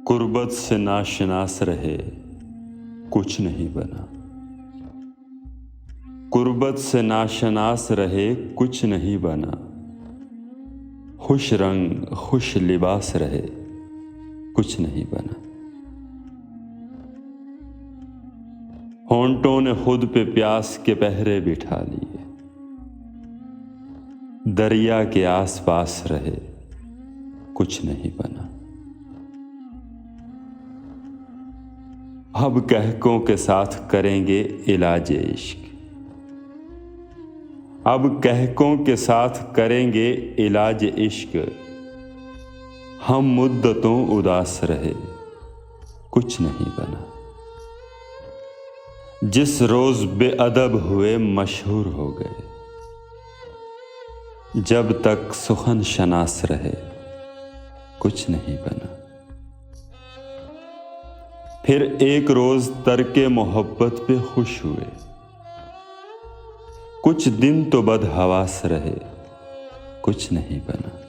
कुर्बत से नाशनास रहे, कुछ नहीं बना। कुर्बत से नाशनास रहे, कुछ नहीं बना। खुश रंग खुश लिबास रहे, कुछ नहीं बना। होंठों ने खुद पे प्यास के पहरे बिठा लिए। दरिया के आसपास रहे, कुछ नहीं बना। अब कहकों के साथ करेंगे इलाज इश्क। अब कहकों के साथ करेंगे इलाज इश्क। हम मुद्दतों उदास रहे, कुछ नहीं बना। जिस रोज बेअदब हुए मशहूर हो गए। जब तक सुखन शनास रहे, कुछ नहीं बना। फिर एक रोज तरके मोहब्बत पे खुश हुए। कुछ दिन तो बदहवास रहे, कुछ नहीं बना।